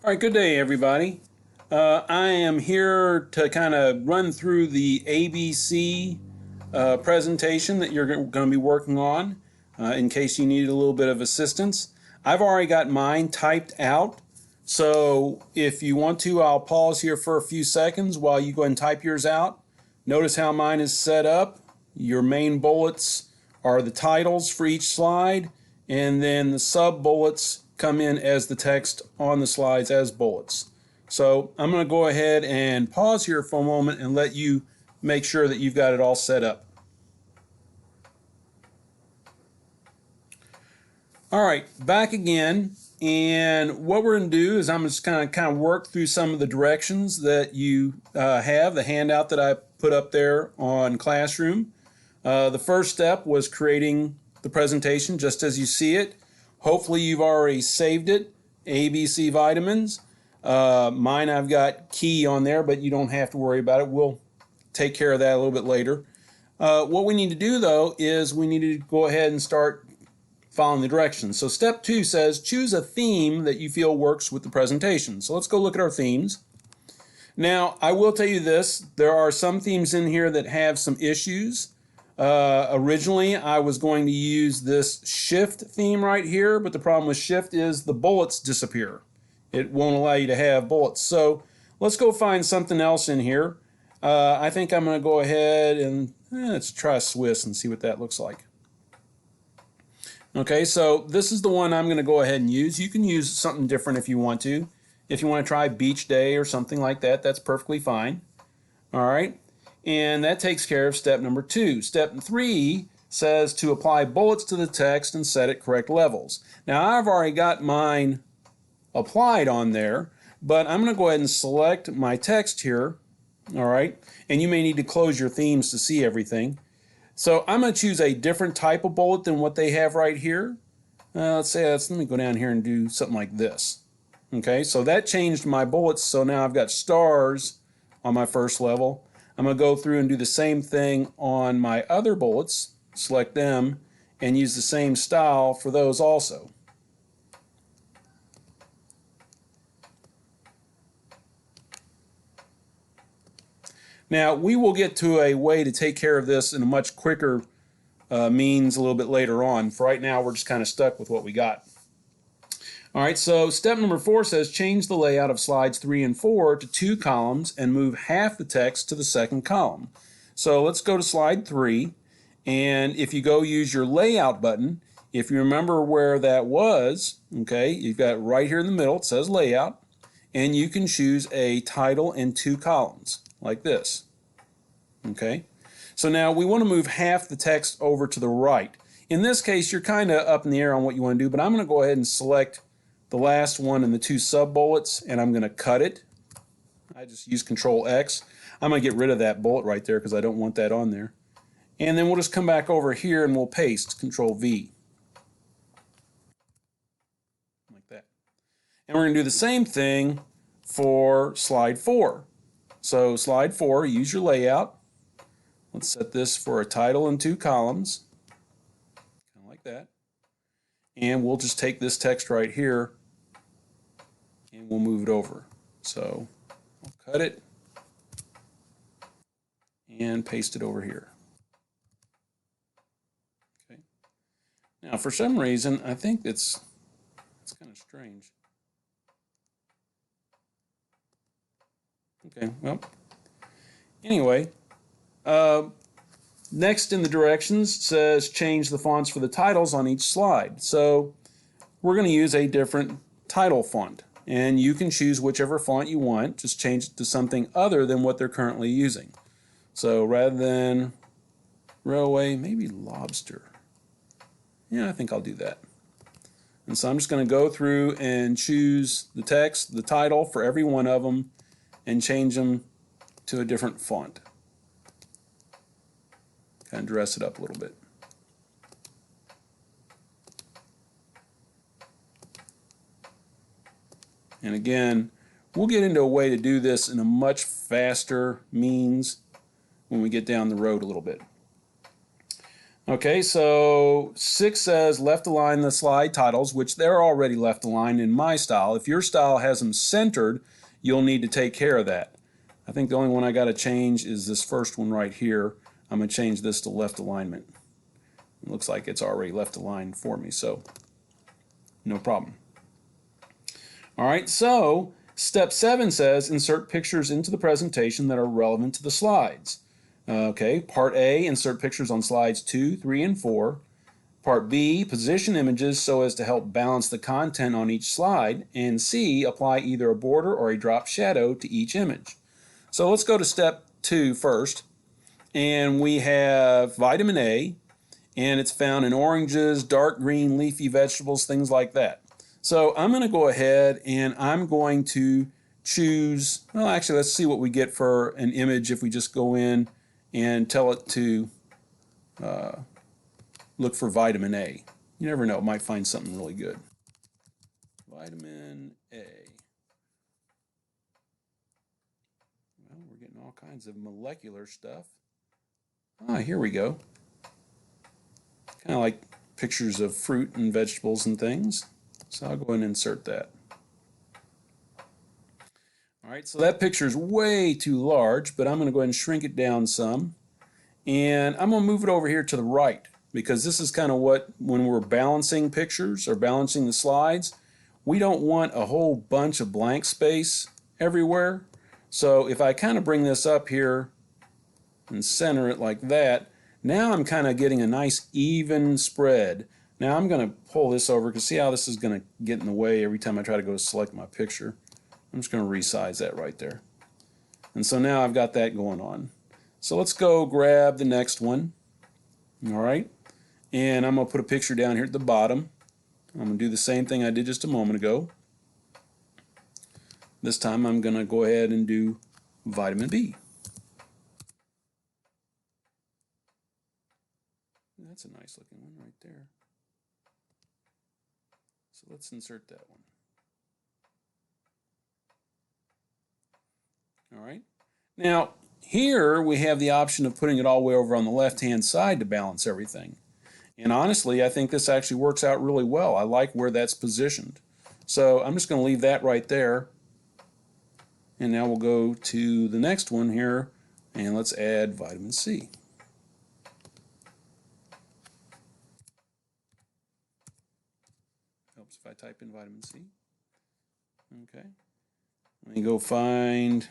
All right, good day, everybody. I am here to kind of run through the ABC presentation that you're going to be working on in case you need a little bit of assistance. I've already got mine typed out, so if you want to, I'll pause here for a few seconds while you go ahead and type yours out. Notice how mine is set up. Your main bullets are the titles for each slide, and then the sub bullets come in as the text on the slides as bullets. So I'm going to go ahead and pause here for a moment and let you make sure that you've got it all set up. All right, back again, and what we're going to do is I'm just going to kind of work through some of the directions that you have, the handout that I put up there on Classroom. The first step was creating the presentation just as you see it. Hopefully you've already saved it, ABC Vitamins. Mine I've got key on there, but you don't have to worry about it. We'll take care of that a little bit later. What we need to do though is we need to go ahead and start following the directions. So step 2 says choose a theme that you feel works with the presentation. So let's go look at our themes. Now I will tell you this, there are some themes in here that have some issues. Originally I was going to use this shift theme right here, but the problem with shift is the bullets disappear. It won't allow you to have bullets. So let's go find something else in here. I think I'm going to go ahead and let's try Swiss and see what that looks like. Okay, so this is the one I'm going to go ahead and use. You can use something different if you want to. If you want to try Beach Day or something like that, that's perfectly fine. All right. And that takes care of step number 2. Step 3 says to apply bullets to the text and set at correct levels. Now I've already got mine applied on there, but I'm going to go ahead and select my text here. All right. And you may need to close your themes to see everything. So I'm going to choose a different type of bullet than what they have right here. Let me go down here and do something like this. Okay, so that changed my bullets. So now I've got stars on my first level. I'm going to go through and do the same thing on my other bullets, select them, and use the same style for those also. Now, we will get to a way to take care of this in a much quicker means a little bit later on. For right now, we're just kind of stuck with what we got. All right, so step number 4 says change the layout of slides 3 and 4 to 2 columns and move half the text to the second column. So let's go to slide 3, and if you go use your layout button, if you remember where that was, okay, you've got right here in the middle, it says layout, and you can choose a title and 2 columns like this. Okay, so now we want to move half the text over to the right. In this case, you're kind of up in the air on what you want to do, but I'm going to go ahead and select the last one and the 2 sub bullets, and I'm going to cut it. I just use Control X. I'm going to get rid of that bullet right there because I don't want that on there. And then we'll just come back over here and we'll paste, Control V. Like that. And we're going to do the same thing for slide 4. So slide 4, use your layout. Let's set this for a title and 2 columns. Kind of like that. And we'll just take this text right here and we'll move it over. So I'll cut it and paste it over here. Okay. Now for some reason I think it's kind of strange. Okay, well, anyway, next in the directions says change the fonts for the titles on each slide. So we're going to use a different title font, and you can choose whichever font you want. Just change it to something other than what they're currently using. So rather than Railway, maybe Lobster. Yeah, I think I'll do that. And so I'm just going to go through and choose the text, the title for every one of them, and change them to a different font. Kind of dress it up a little bit. And again, we'll get into a way to do this in a much faster means when we get down the road a little bit. Okay, so 6 says left align the slide titles, which they're already left aligned in my style. If your style has them centered, you'll need to take care of that. I think the only one I got to change is this first one right here. I'm going to change this to left alignment. It looks like it's already left aligned for me, so no problem. All right, so step 7 says insert pictures into the presentation that are relevant to the slides. Okay, part A, insert pictures on slides 2, 3, and 4. Part B, position images so as to help balance the content on each slide. And C, apply either a border or a drop shadow to each image. So let's go to step 2 first. And we have vitamin A, and it's found in oranges, dark green leafy vegetables, things like that. So I'm going to go ahead and I'm going to choose, well, actually, let's see what we get for an image if we just go in and tell it to look for vitamin A. You never know, it might find something really good. Vitamin A. Well, we're getting all kinds of molecular stuff. Ah, here we go. Kind of like pictures of fruit and vegetables and things. So I'll go ahead and insert that. All right, so that picture is way too large, but I'm going to go ahead and shrink it down some. And I'm going to move it over here to the right because this is kind of what, when we're balancing pictures or balancing the slides, we don't want a whole bunch of blank space everywhere. So if I kind of bring this up here and center it like that, now I'm kind of getting a nice even spread. Now I'm going to pull this over because see how this is going to get in the way every time I try to go select my picture. I'm just going to resize that right there. And so now I've got that going on. So let's go grab the next one. All right. And I'm going to put a picture down here at the bottom. I'm going to do the same thing I did just a moment ago. This time I'm going to go ahead and do vitamin B. That's a nice looking one right there. So let's insert that one. All right. Now, here we have the option of putting it all the way over on the left-hand side to balance everything. And honestly, I think this actually works out really well. I like where that's positioned. So I'm just going to leave that right there. And now we'll go to the next one here, and let's add vitamin C. Helps if I type in vitamin C. Okay. Let me go find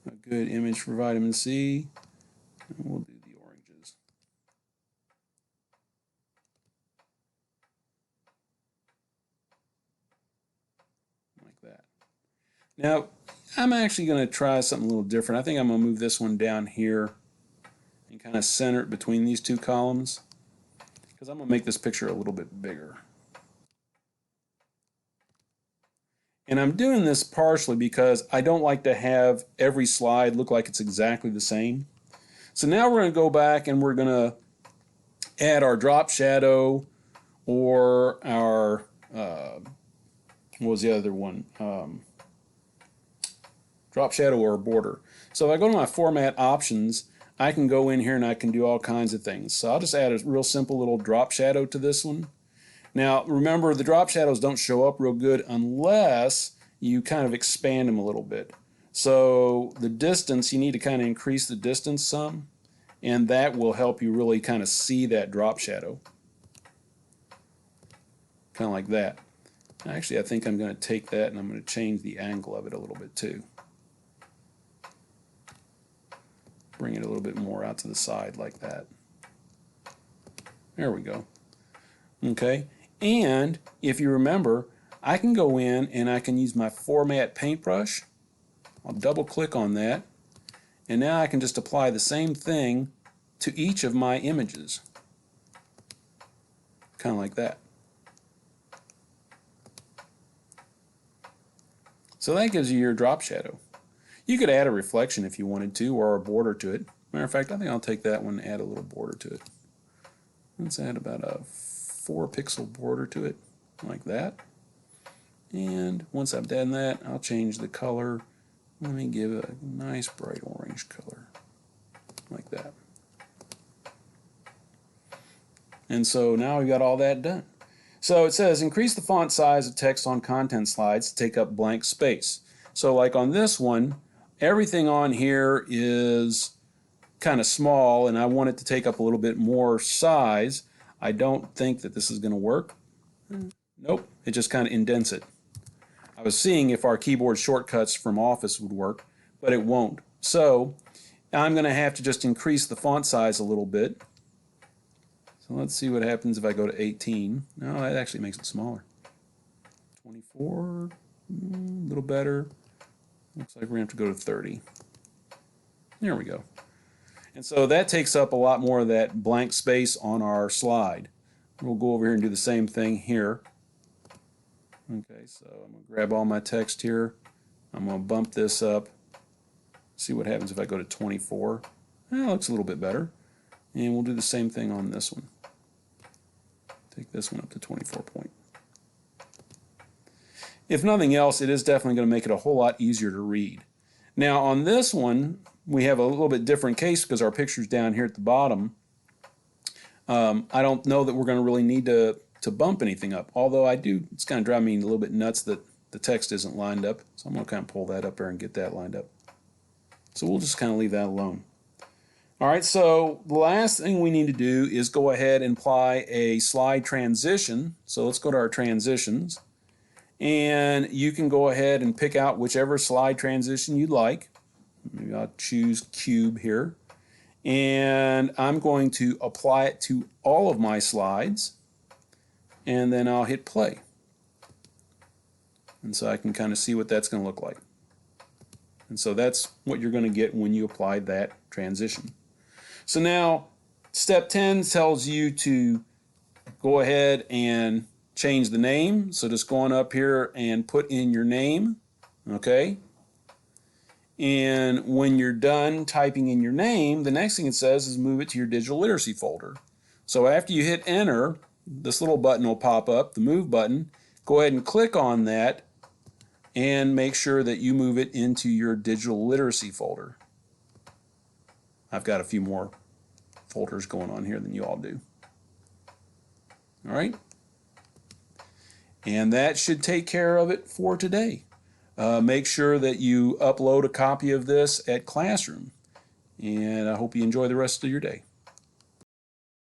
a good image for vitamin C. And we'll do the oranges. Like that. Now, I'm actually going to try something a little different. I think I'm going to move this one down here and kind of center it between these two columns because I'm going to make this picture a little bit bigger. And I'm doing this partially because I don't like to have every slide look like it's exactly the same. So now we're going to go back and we're going to add our drop shadow or our, what was the other one? Drop shadow or border. So if I go to my format options, I can go in here and I can do all kinds of things. So I'll just add a real simple little drop shadow to this one. Now remember, the drop shadows don't show up real good unless you kind of expand them a little bit. So the distance, you need to kind of increase the distance some, and that will help you really kind of see that drop shadow. Kind of like that. Actually, I think I'm going to take that and I'm going to change the angle of it a little bit too. Bring it a little bit more out to the side like that. There we go. Okay, and if you remember, I can go in and I can use my format paintbrush. I'll double click on that, and now I can just apply the same thing to each of my images. Kind of like that. So that gives you your drop shadow. You could add a reflection if you wanted to, or a border to it. Matter of fact, I think I'll take that one and add a little border to it. Let's add about a 4-pixel border to it, like that. And once I've done that, I'll change the color. Let me give it a nice bright orange color, like that. And so now we've got all that done. So it says increase the font size of text on content slides to take up blank space. So like on this one, everything on here is kind of small and I want it to take up a little bit more size. I don't think that this is going to work. Nope, it just kind of indents it. I was seeing if our keyboard shortcuts from Office would work, but it won't. So I'm going to have to just increase the font size a little bit. So let's see what happens if I go to 18. No, that actually makes it smaller. 24, a little better. Looks like we're going to have to go to 30. There we go. And so that takes up a lot more of that blank space on our slide. We'll go over here and do the same thing here. Okay, so I'm going to grab all my text here. I'm going to bump this up. See what happens if I go to 24. That looks a little bit better. And we'll do the same thing on this one. Take this one up to 24 point. If nothing else, it is definitely going to make it a whole lot easier to read. Now on this one, we have a little bit different case because our picture's down here at the bottom. I don't know that we're going to really need to bump anything up, although it's kind of driving me a little bit nuts that the text isn't lined up. So I'm going to kind of pull that up there and get that lined up. So we'll just kind of leave that alone. All right, so the last thing we need to do is go ahead and apply a slide transition. So let's go to our transitions. And you can go ahead and pick out whichever slide transition you'd like. Maybe I'll choose Cube here. And I'm going to apply it to all of my slides. And then I'll hit play. And so I can kind of see what that's going to look like. And so that's what you're going to get when you apply that transition. So now step 10 tells you to go ahead and change the name. So just go on up here and put in your name. Okay. And when you're done typing in your name, the next thing it says is move it to your digital literacy folder. So after you hit enter, this little button will pop up, the move button. Go ahead and click on that and make sure that you move it into your digital literacy folder. I've got a few more folders going on here than you all do. All right. And that should take care of it for today. Make sure that you upload a copy of this at Classroom. And I hope you enjoy the rest of your day.